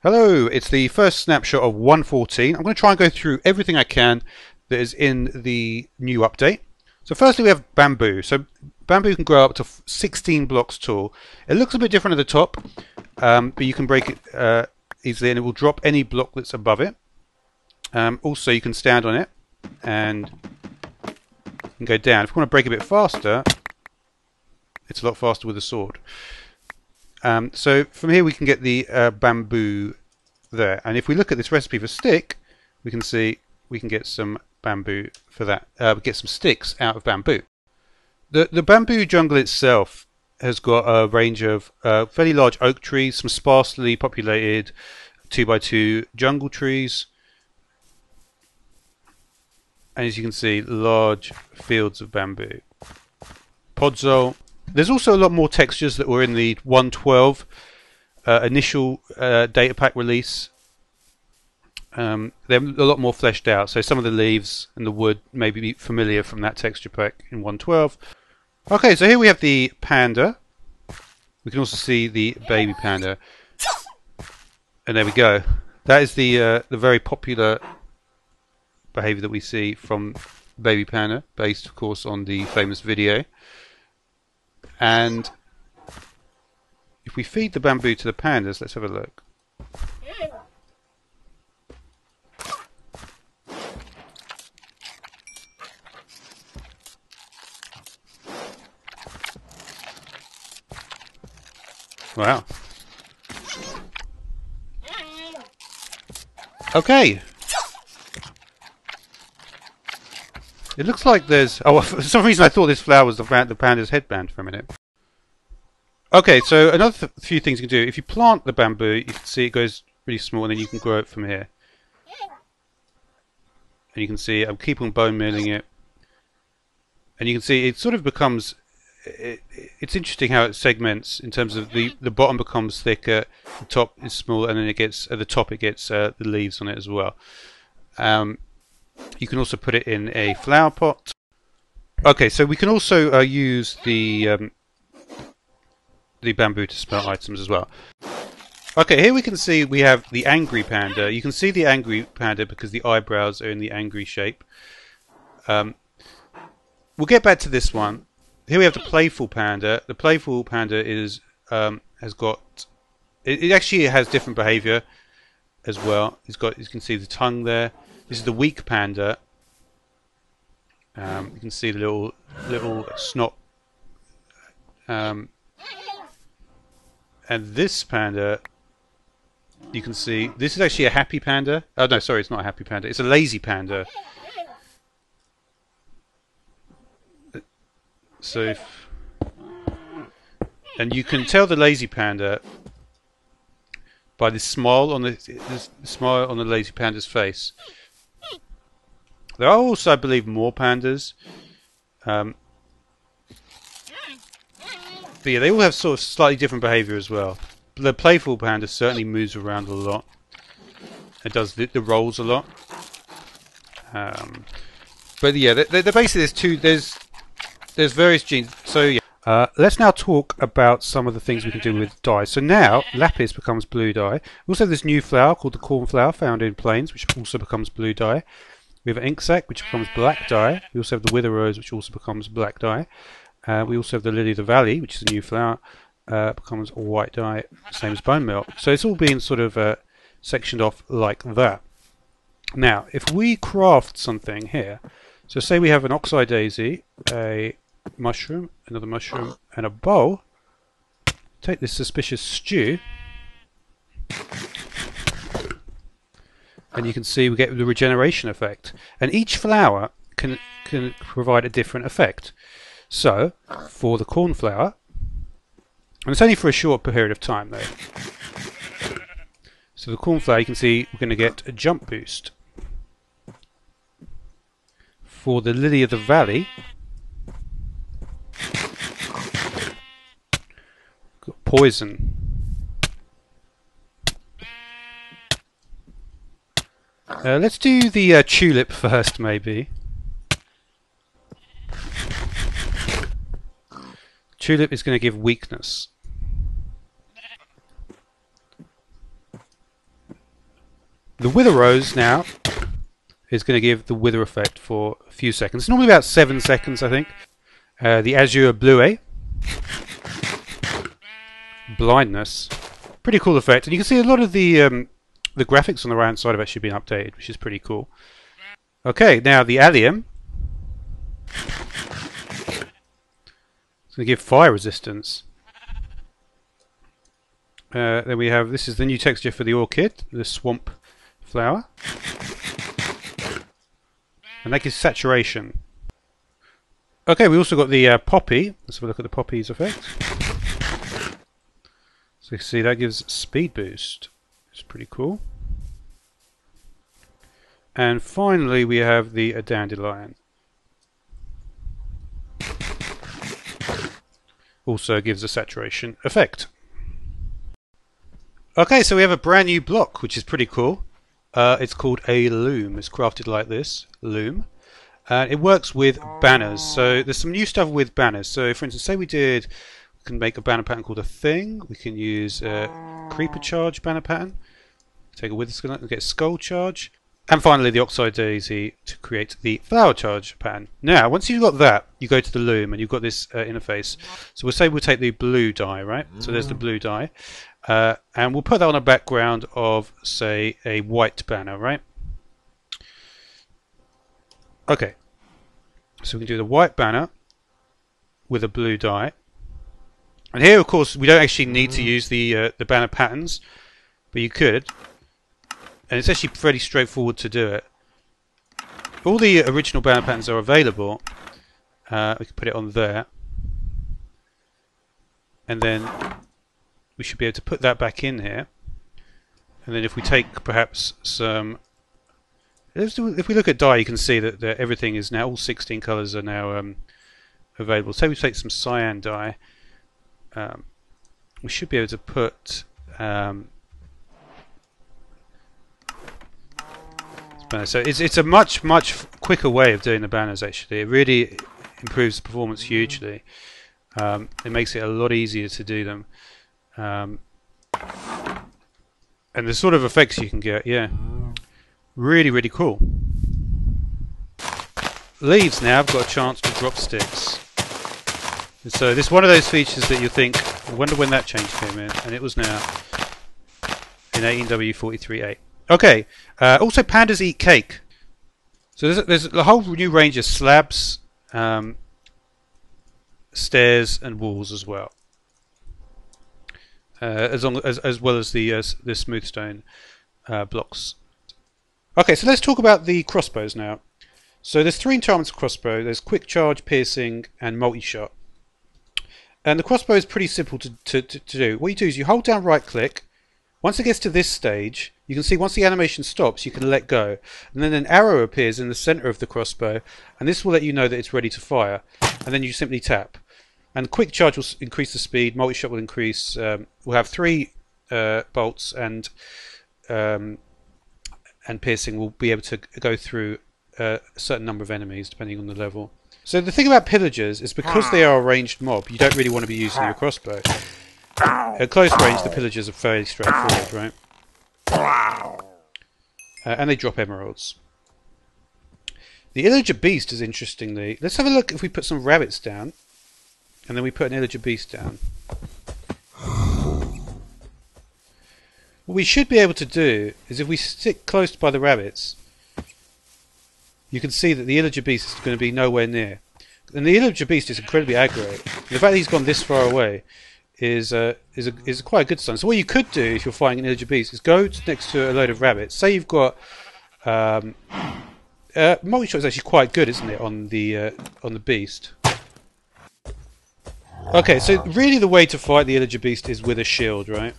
Hello, it's the first snapshot of 1.14. I'm going to try and go through everything I can that is in the new update. So firstly we have bamboo. So bamboo can grow up to 16 blocks tall. It looks a bit different at the top, but you can break it easily and it will drop any block that's above it. Also you can stand on it and go down. If you want to break a bit faster, it's a lot faster with a sword. So from here we can get the bamboo there, and if we look at this recipe for stick, we can see we can get some bamboo for that. Get some sticks out of bamboo. The bamboo jungle itself has got a range of fairly large oak trees, some sparsely populated 2x2 jungle trees, and as you can see, large fields of bamboo. Podzol. There's also a lot more textures that were in the 1.12 initial data pack release. They're a lot more fleshed out, so some of the leaves and the wood may be familiar from that texture pack in 1.12. Okay, so here we have the panda. We can also see the baby panda. And there we go. That is the very popular behavior that we see from baby panda, based of course on the famous video. And if we feed the bamboo to the pandas, let's have a look. Wow. Okay. It looks like there's... Oh, for some reason I thought this flower was the panda's headband for a minute. Okay, so another few things you can do. If you plant the bamboo, you can see it goes really small, and then you can grow it from here. And you can see I'm keeping bone milling it. And you can see it sort of becomes... It's interesting how it segments in terms of the bottom becomes thicker, the top is smaller, and then it gets at the top it gets the leaves on it as well. You can also put it in a flower pot. Okay, so we can also use the bamboo to smelt items as well. Okay, here we can see we have the angry panda. You can see the angry panda because the eyebrows are in the angry shape. We'll get back to this one. Here we have the playful panda. The playful panda is has got it actually has different behavior as well. It's got, you can see the tongue there. This is the weak panda. You can see the little snot. And this panda, you can see this is actually a happy panda. Oh no, sorry, it's not a happy panda. It's a lazy panda. So, and you can tell the lazy panda by the smile on the smile on the lazy panda's face. There are also, I believe, more pandas. But yeah, they all have sort of slightly different behaviour as well. The playful panda certainly moves around a lot. It does the rolls a lot. But yeah, they're basically there's various genes. So yeah, let's now talk about some of the things we can do with dye. So now lapis becomes blue dye. We also have this new flower called the cornflower found in plains, which also becomes blue dye. We have an ink sac, which becomes black dye. We also have the wither rose, which also becomes black dye. We also have the lily of the valley, which is a new flower, becomes white dye, same as bone meal. So it's all being sort of sectioned off like that. Now, if we craft something here, so say we have an oxeye daisy, a mushroom, another mushroom, and a bowl. Take this suspicious stew, and you can see we get the regeneration effect. And each flower can provide a different effect. So, for the cornflower, and it's only for a short period of time though. So the cornflower, you can see we're going to get a jump boost. For the lily of the valley, got poison. Let's do the tulip first, maybe. Tulip is going to give weakness. The Wither Rose now is going to give the wither effect for a few seconds. It's normally about 7 seconds, I think. The Azure Bluet. Blindness. Pretty cool effect. And you can see a lot of the graphics on the right hand side have actually been updated, which is pretty cool. Okay, now the Allium. It's going to give fire resistance. Then we have, this is the new texture for the orchid, the swamp flower. And that gives saturation. Okay, we also got the poppy. Let's have a look at the poppy's effect. So you can see that gives speed boost. It's pretty cool. And finally we have the dandelion. Also gives a saturation effect. Okay, so we have a brand new block, which is pretty cool. It's called a loom. It's crafted like this, loom. It works with banners. So there's some new stuff with banners. So for instance, say we can make a banner pattern called a thing. We can use a creeper charge banner pattern. Take a wither skeleton and get a skull charge. And finally the oxide daisy to create the flower charge pattern. Now, once you've got that, you go to the loom and you've got this interface. So we'll take the blue dye, right? So there's the blue dye. And we'll put that on a background of, say, a white banner, right? Okay. So we can do the white banner with a blue dye. And here, of course, we don't actually need to use the banner patterns, but you could. And it's actually pretty straightforward to do it. All the original banner patterns are available. We can put it on there. And then we should be able to put that back in here. And then if we take perhaps some... If we look at dye, you can see that everything is now, all 16 colours are now available. Say we take some cyan dye. We should be able to put... so it's a much quicker way of doing the banners. Actually, it really improves the performance hugely. It makes it a lot easier to do them, and the sort of effects you can get, yeah, really cool. Leaves now have got a chance to drop sticks. And so this is one of those features that you think, I wonder when that change came in, and it was now in 18W43.8. Okay, also pandas eat cake. So there's a whole new range of slabs, stairs and walls as well. As well as the smooth stone blocks. Okay, so let's talk about the crossbows now. So there's 3 enchantments of crossbow. There's quick charge, piercing and multi-shot. And the crossbow is pretty simple to do. What you do is you hold down right click. Once it gets to this stage, you can see once the animation stops, you can let go. And then an arrow appears in the center of the crossbow, and this will let you know that it's ready to fire. And then you simply tap. And quick charge will increase the speed, multi-shot will increase, we'll have 3 bolts, and piercing will be able to go through a certain number of enemies, depending on the level. So the thing about pillagers is because they are a ranged mob, you don't really want to be using your crossbow. At close range, the pillagers are fairly straightforward, right? And they drop emeralds. The Illager Beast is interestingly... Let's have a look if we put some rabbits down. And then we put an Illager Beast down. What we should be able to do is if we stick close by the rabbits, you can see that the Illager Beast is going to be nowhere near. And the Illager Beast is incredibly aggro. The fact that he's gone this far away is quite a good sign. So what you could do if you're fighting an Illager Beast is go next to a load of rabbits. Say you've got multi-shot is actually quite good, isn't it, on the beast? Okay, so really the way to fight the Illager Beast is with a shield, right?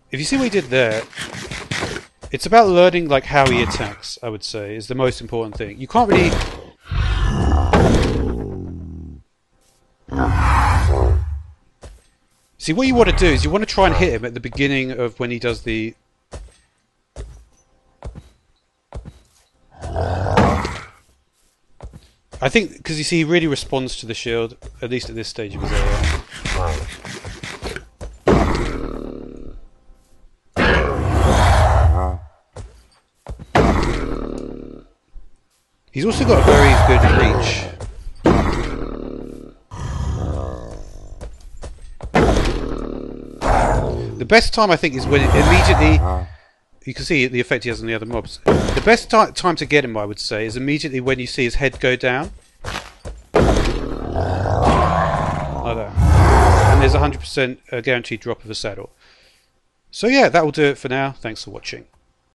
If you see what he did there, it's about learning like how he attacks, I would say, is the most important thing. You can't really... See, what you want to do is you want to try and hit him at the beginning of when he does the... I think because you see, he really responds to the shield, at least at this stage of his AI. He's also got a very good reach. The best time, I think, is when it immediately... You can see the effect he has on the other mobs. The best time to get him, I would say, is immediately when you see his head go down. Like that. And there's a 100% guaranteed drop of a saddle. So yeah, that will do it for now. Thanks for watching.